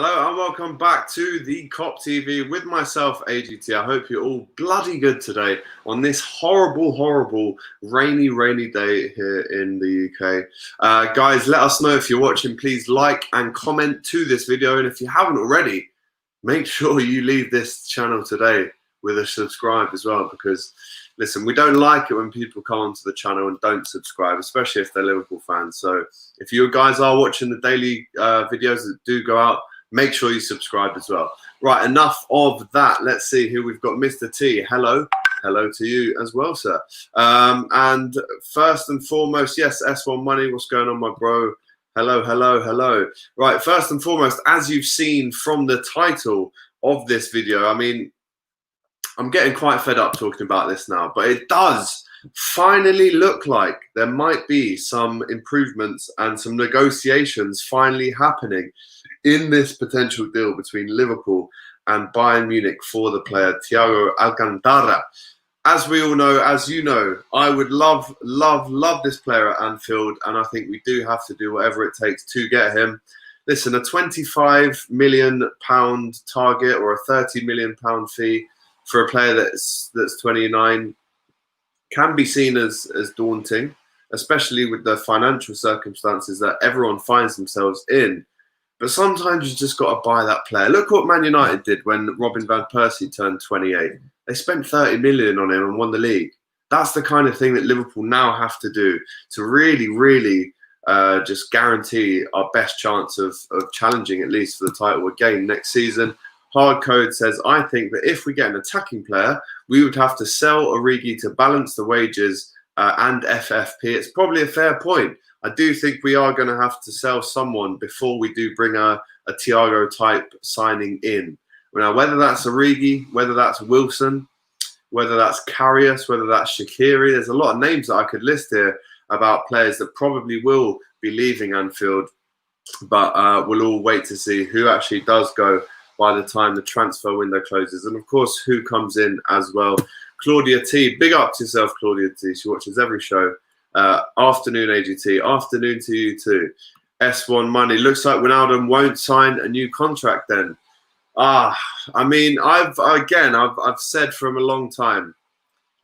Hello and welcome back to the Kop TV with myself, AGT. I hope you're all bloody good today on this horrible, rainy day here in the UK. Guys, let us know if you're watching. Please like and comment to this video. And if you haven't already, make sure you leave this channel today with a subscribe as well. Because, listen, we don't like it when people come onto the channel and don't subscribe, especially if they're Liverpool fans. So if you guys are watching the daily videos that do go out, make sure you subscribe as well. Right, enough of that. Let's see who we've got. Mr. T, hello to you as well, sir. And first and foremost, yes, S1 Money, what's going on, my bro? Hello. Right, first and foremost, as you've seen from the title of this video, I mean, I'm getting quite fed up talking about this now, but it does finally look like there might be some improvements and some negotiations finally happening in this potential deal between Liverpool and Bayern Munich for the player Thiago Alcantara. As we all know, as you know, I would love this player at Anfield, and I think we do have to do whatever it takes to get him. Listen, a £25 million target or a £30 million fee for a player that's 29 can be seen as daunting, especially with the financial circumstances that everyone finds themselves in. But sometimes you just got to buy that player. Look what Man United did when Robin van Persie turned 28. They spent 30 million on him and won the league. That's the kind of thing that Liverpool now have to do to really just guarantee our best chance of challenging at least for the title again next season. Hard Code says, I think that if we get an attacking player, we would have to sell Origi to balance the wages and FFP. It's probably a fair point. I do think we are going to have to sell someone before we do bring a Thiago type signing in. Now, whether that's Origi, whether that's Wilson, whether that's Karius, whether that's Shaqiri, there's a lot of names that I could list here about players that probably will be leaving Anfield, but we'll all wait to see who actually does go by the time the transfer window closes. And of course, who comes in as well. Claudia T, big up to yourself, Claudia T. She watches every show. Afternoon, AGT. Afternoon to you too. S1 Money. Looks like Wijnaldum won't sign a new contract then. I mean, I've said from a long time,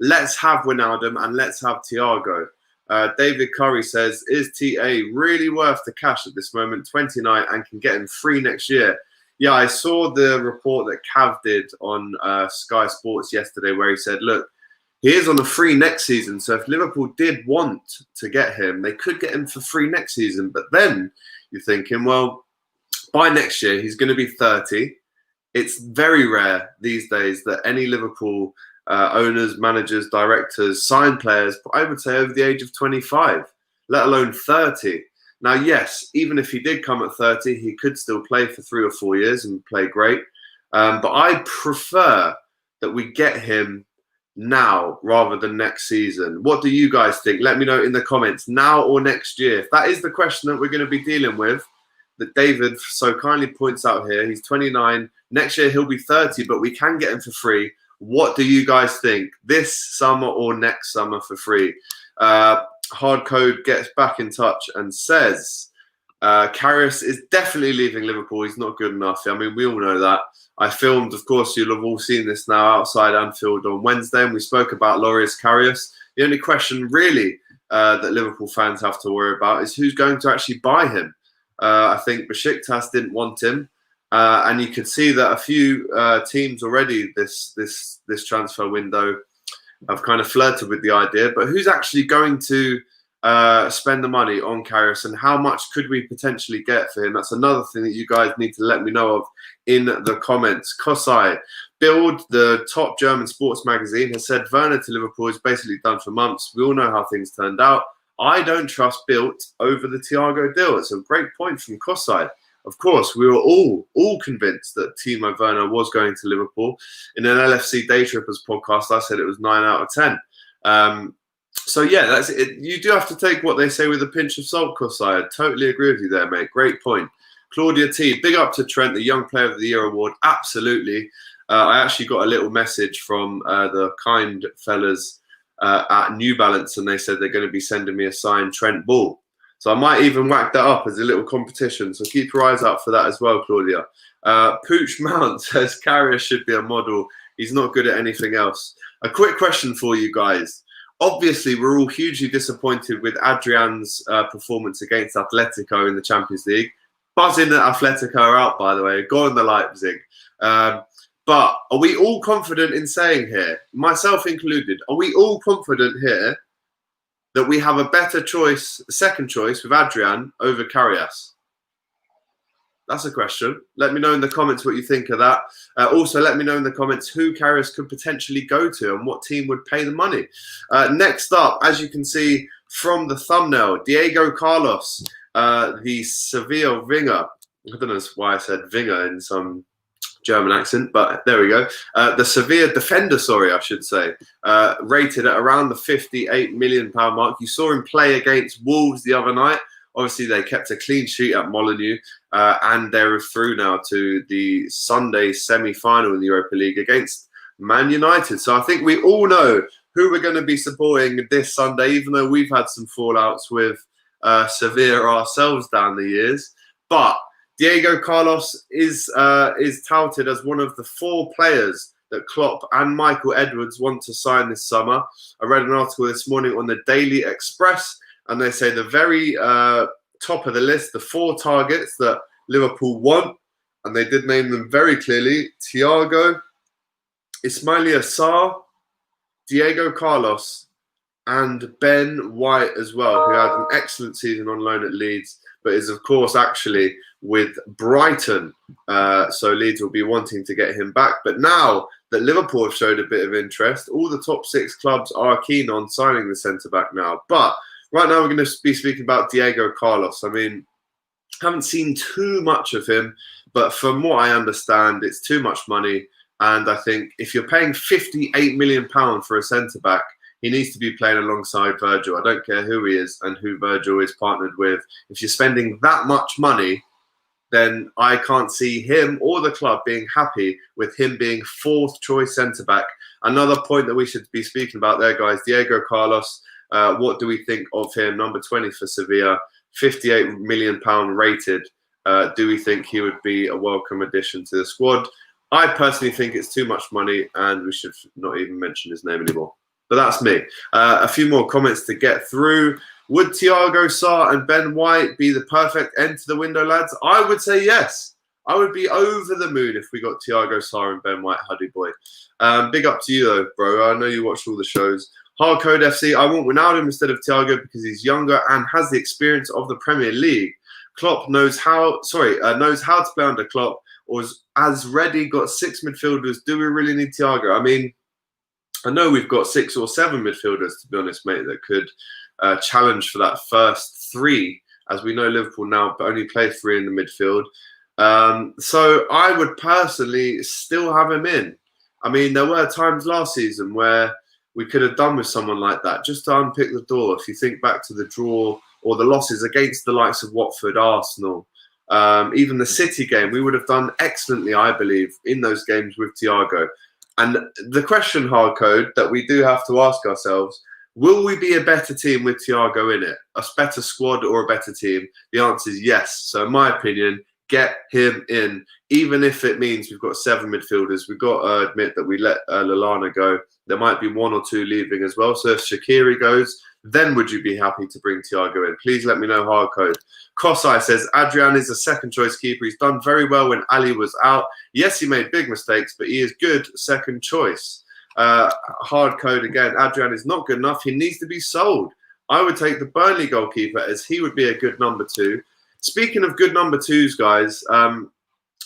let's have Wijnaldum and let's have Thiago. David Curry says, is TA really worth the cash at this moment? 29 and can get him free next year. Yeah, I saw the report that Cav did on Sky Sports yesterday where he said, look, he is on a free next season. So if Liverpool did want to get him, they could get him for free next season. But then you're thinking, well, by next year, he's going to be 30. It's very rare these days that any Liverpool owners, managers, directors sign players, I would say over the age of 25, let alone 30. Now, yes, even if he did come at 30, he could still play for 3 or 4 years and play great. But I prefer that we get him now rather than next season. What do you guys think? Let me know in the comments, now or next year. If that is the question that we're going to be dealing with, that David so kindly points out here, he's 29. Next year, he'll be 30, but we can get him for free. What do you guys think? This summer or next summer for free? Hard Code gets back in touch and says, Karius is definitely leaving Liverpool. He's not good enough. I mean, we all know that. I filmed, of course, you'll have all seen this now outside Anfield on Wednesday, and we spoke about Loris Karius. The only question really that Liverpool fans have to worry about is who's going to actually buy him. I think Besiktas didn't want him, and you could see that a few teams already this transfer window have kind of flirted with the idea. But who's actually going to spend the money on Karius, and how much could we potentially get for him? That's another thing that you guys need to let me know of in the comments. Kosai, Bild, the top German sports magazine, has said Werner to Liverpool is basically done for months. We all know how things turned out. I don't trust Bild over the Thiago deal. It's a great point from Kosai. Of course, we were all convinced that Timo Werner was going to Liverpool. In an LFC Day Trippers podcast, I said it was 9 out of 10. So yeah, that's it. You do have to take what they say with a pinch of salt, Kosai. I totally agree with you there, mate. Great point. Claudia T, big up to Trent, the Young Player of the Year award. Absolutely. I actually got a little message from the kind fellas at New Balance, and they said they're going to be sending me a signed Trent ball. So I might even whack that up as a little competition. So keep your eyes out for that as well, Claudia. Pooch Mount says Carrier should be a model. He's not good at anything else. A quick question for you guys. Obviously, we're all hugely disappointed with Adrian's performance against Atletico in the Champions League. Buzzing that Atletico are out, by the way. Go on the Leipzig. But are we all confident in saying here, myself included, are we all confident here that we have a better choice, second choice with Adrian over Karius? That's a question. Let me know in the comments what you think of that. Also, let me know in the comments who Karius could potentially go to and what team would pay the money. Next up, as you can see from the thumbnail, Diego Carlos, the Sevilla winger. I don't know why I said winger in some German accent, but there we go. The Sevilla defender, I should say, rated at around the £58 million mark. You saw him play against Wolves the other night. Obviously, they kept a clean sheet at Molineux, and they're through now to the Sunday semi-final in the Europa League against Man United. So I think we all know who we're going to be supporting this Sunday, even though we've had some fallouts with Sevilla ourselves down the years. But Diego Carlos is touted as one of the 4 players that Klopp and Michael Edwards want to sign this summer. I read an article this morning on the Daily Express, and they say the very top of the list, the 4 targets that Liverpool want, and they did name them very clearly: Thiago, Ismaila Sarr, Diego Carlos, and Ben White as well, who had an excellent season on loan at Leeds, but is, of course, actually with Brighton. So Leeds will be wanting to get him back. But now that Liverpool have showed a bit of interest, all the top 6 clubs are keen on signing the centre-back now. But right now we're going to be speaking about Diego Carlos. I mean, I haven't seen too much of him, but from what I understand, it's too much money. And I think if you're paying £58 million for a centre-back, he needs to be playing alongside Virgil. I don't care who he is and who Virgil is partnered with. If you're spending that much money, then I can't see him or the club being happy with him being 4th choice centre-back. Another point that we should be speaking about there, guys, Diego Carlos, what do we think of him? Number 20 for Sevilla, £58 million rated. Do we think he would be a welcome addition to the squad? I personally think it's too much money, and we should not even mention his name anymore. But that's me. A few more comments to get through. Would Thiago, Sarr and Ben White be the perfect end to the window, lads? I would say yes. I would be over the moon if we got Thiago, Sarr and Ben White, Huddy boy. Big up to you, though, bro. I know you watch all the shows. Hardcode FC, I want Wijnaldum instead of Thiago because he's younger and has the experience of the Premier League. Klopp knows how to play under Klopp, or has ready got 6 midfielders. Do we really need Thiago? I mean, I know we've got 6 or 7 midfielders, to be honest, mate, that could challenge for that first 3. As we know, Liverpool now only play 3 in the midfield. So I would personally still have him in. I mean, there were times last season where we could have done with someone like that, just to unpick the door. If you think back to the draw or the losses against the likes of Watford, Arsenal, even the City game, we would have done excellently, I believe, in those games with Thiago. And the question, Hardcode, that we do have to ask ourselves, will we be a better team with Thiago in it? A better squad or a better team? The answer is yes. So in my opinion, get him in, even if it means we've got 7 midfielders. We've got to admit that we let Lallana go. There might be 1 or 2 leaving as well. So if Shaqiri goes, then would you be happy to bring Thiago in? Please let me know, Hardcode. Kosai says, Adrian is a second choice keeper. He's done very well when Ali was out. Yes, he made big mistakes, but he is good second choice. Hardcode again, Adrian is not good enough. He needs to be sold. I would take the Burnley goalkeeper, as he would be a good number 2. Speaking of good number 2s, guys,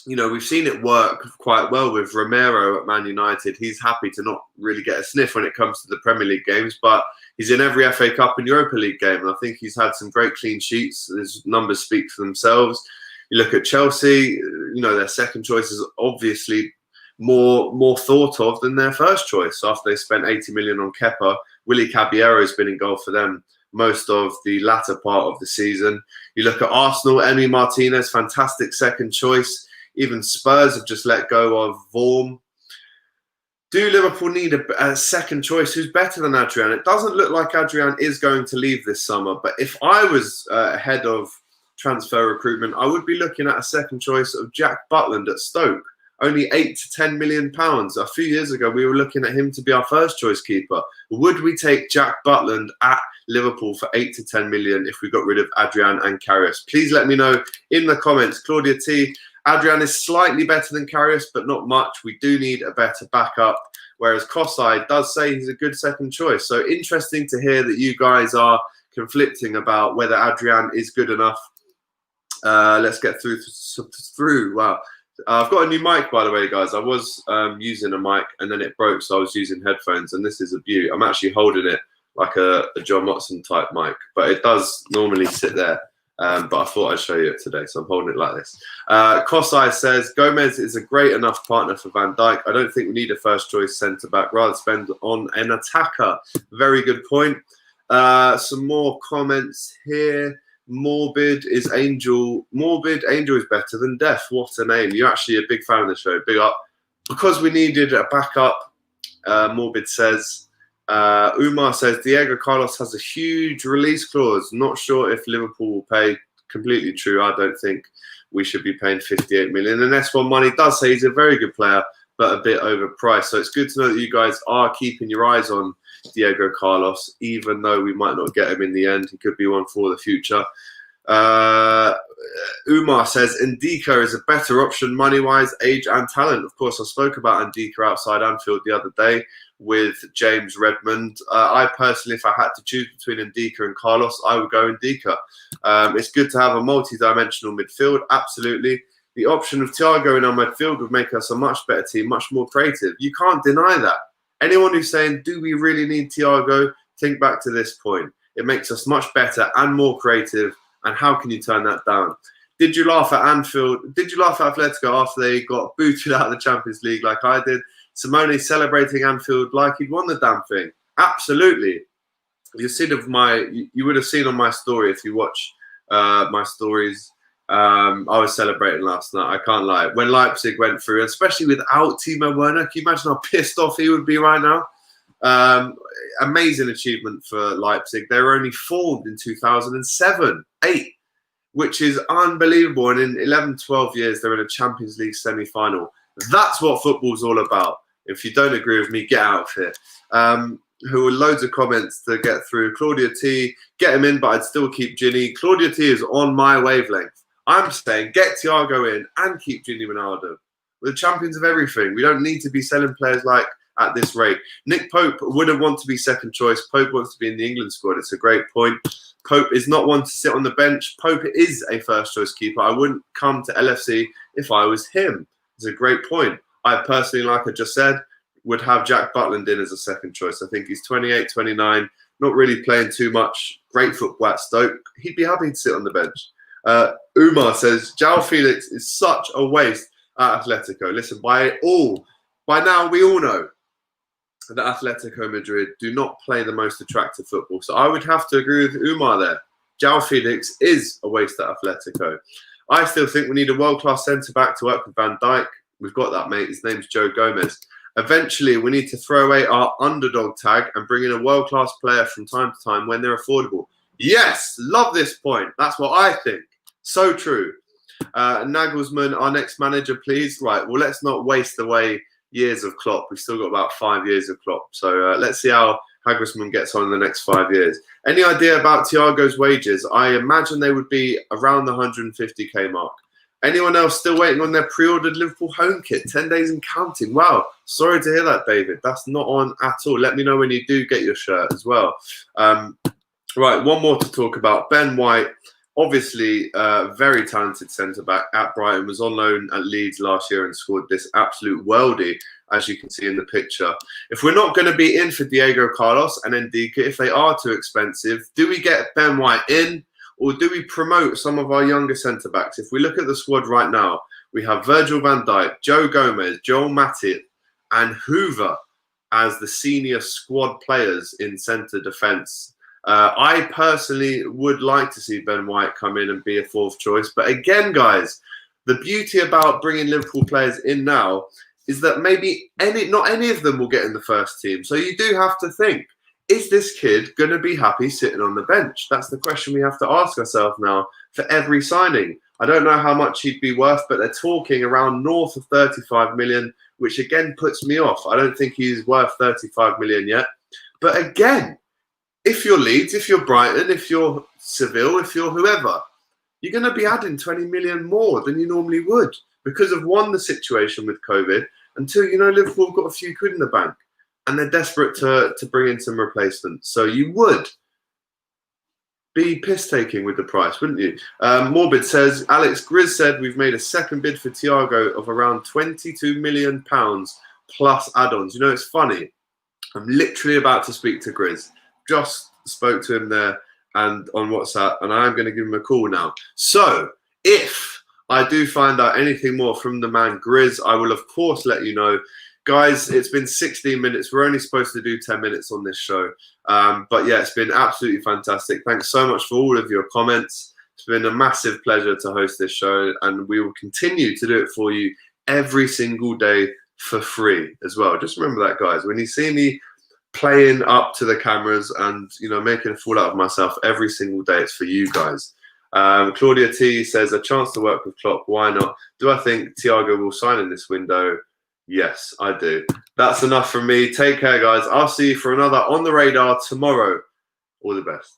you know, we've seen it work quite well with Romero at Man United. He's happy to not really get a sniff when it comes to the Premier League games, but he's in every FA Cup and Europa League game, and I think he's had some great clean sheets. His numbers speak for themselves. You look at Chelsea, you know, their second choice is obviously more thought of than their first choice after they spent 80 million on Kepa. Willy Caballero has been in goal for them most of the latter part of the season. You look at Arsenal, Emi Martinez, fantastic second choice. Even Spurs have just let go of Vorm. Do Liverpool need a second choice who's better than Adrian? It doesn't look like Adrian is going to leave this summer, but if I was head of transfer recruitment, I would be looking at a second choice of Jack Butland at Stoke. Only £8 to £10 million. A few years ago, we were looking at him to be our first choice keeper. Would we take Jack Butland at Liverpool for £8 to £10 million if we got rid of Adrian and Karius? Please let me know in the comments. Claudia T, Adrian is slightly better than Karius, but not much. We do need a better backup. Whereas Kosai does say he's a good second choice. So interesting to hear that you guys are conflicting about whether Adrian is good enough. Let's get through. Wow. I've got a new mic, by the way, guys. I was using a mic and then it broke, so I was using headphones, and this is a beauty. I'm actually holding it like a John Watson type mic, but it does normally sit there. But I thought I'd show you it today, so I'm holding it like this. Kosai says, Gomez is a great enough partner for Van Dijk. I don't think we need a first-choice centre-back. Rather spend on an attacker. Very good point. Some more comments here. Morbid Angel is better than Death. What a name. You're actually a big fan of the show. Big up. Because we needed a backup, Morbid says. Umar says Diego Carlos has a huge release clause. Not sure if Liverpool will pay. Completely true. I don't think we should be paying 58 million. And S1 Money does say he's a very good player, but a bit overpriced. So it's good to know that you guys are keeping your eyes on Diego Carlos, even though we might not get him in the end. He could be one for the future. Umar says Ndika is a better option money-wise, age and talent. Of course, I spoke about Ndika outside Anfield the other day with James Redmond. I personally, if I had to choose between Ndika and Carlos, I would go Ndika. It's good to have a multi-dimensional midfield, absolutely. The option of Thiago in our midfield would make us a much better team, much more creative. You can't deny that. Anyone who's saying, do we really need Thiago? Think back to this point. It makes us much better and more creative. And how can you turn that down? Did you laugh at Anfield? Did you laugh at Atletico after they got booted out of the Champions League like I did? Simone celebrating Anfield like he'd won the damn thing. Absolutely. You would have seen on my story if you watch my stories. I was celebrating last night. I can't lie. When Leipzig went through, especially without Timo Werner, can you imagine how pissed off he would be right now? Amazing achievement for Leipzig. They were only formed in 2007-8, which is unbelievable. And in 11, 12 years, they're in a Champions League semi-final. That's what football's all about. If you don't agree with me, get out of here. Who are loads of comments to get through. Claudia T, get him in, but I'd still keep Ginny. Claudia T is on my wavelength. I'm saying get Thiago in and keep Ginny Ronaldo. We're the champions of everything. We don't need to be selling players like at this rate. Nick Pope wouldn't want to be second choice. Pope wants to be in the England squad. It's a great point. Pope is not one to sit on the bench. Pope is a first choice keeper. I wouldn't come to LFC if I was him. It's a great point. I personally, like I just said, would have Jack Butland in as a second choice. I think he's 28, 29, not really playing too much. Great football at Stoke. He'd be happy to sit on the bench. Umar says, João Felix is such a waste at Atletico. Listen, by now we all know that Atletico Madrid do not play the most attractive football. So I would have to agree with Umar there. João Felix is a waste at Atletico. I still think we need a world-class centre-back to work with Van Dijk. We've got that, mate. His name's Joe Gomez. Eventually, we need to throw away our underdog tag and bring in a world-class player from time to time when they're affordable. Yes, love this point. That's what I think. So true. Nagelsmann, our next manager, please. Right, well, let's not waste away years of Klopp. We've still got about 5 years of Klopp. So let's see how Nagelsmann gets on in the next 5 years. Any idea about Thiago's wages? I imagine they would be around the 150k mark. Anyone else still waiting on their pre-ordered Liverpool home kit? 10 days and counting. Wow. Sorry to hear that, David. That's not on at all. Let me know when you do get your shirt as well. Right, one more to talk about. Ben White, obviously very talented centre-back at Brighton, was on loan at Leeds last year and scored this absolute worldie, as you can see in the picture. If we're not going to be in for Diego Carlos and Ndika, if they are too expensive, do we get Ben White in? Or do we promote some of our younger centre-backs? If we look at the squad right now, we have Virgil van Dijk, Joe Gomez, Joel Matip, and Hoover as the senior squad players in centre defence. I personally would like to see Ben White come in and be a fourth choice. But again, guys, the beauty about bringing Liverpool players in now is that maybe not any of them will get in the first team. So you do have to think, is this kid going to be happy sitting on the bench? That's the question we have to ask ourselves now for every signing. I don't know how much he'd be worth, but they're talking around north of 35 million, which again puts me off. I don't think he's worth 35 million yet. But again, if you're Leeds, if you're Brighton, if you're Seville, if you're whoever, you're going to be adding 20 million more than you normally would because of, one, the situation with COVID, and two, Liverpool have got a few quid in the bank and they're desperate to bring in some replacements. So you would be piss-taking with the price, wouldn't you? Morbid says, Alex Grizz said we've made a second bid for Thiago of around £22 million plus add-ons. It's funny. I'm literally about to speak to Grizz. Just spoke to him there and on WhatsApp, and I'm going to give him a call now. So if I do find out anything more from the man Grizz, I will of course let you know. Guys, it's been 16 minutes. We're only supposed to do 10 minutes on this show. But yeah, it's been absolutely fantastic. Thanks so much for all of your comments. It's been a massive pleasure to host this show, and we will continue to do it for you every single day for free as well. Just remember that, guys. When you see me playing up to the cameras and making a fool out of myself every single day, it's for you guys. Claudia T says, a chance to work with Klopp, why not? Do I think Thiago will sign in this window? Yes, I do. That's enough from me. Take care, guys. I'll see you for another On the Radar tomorrow. All the best.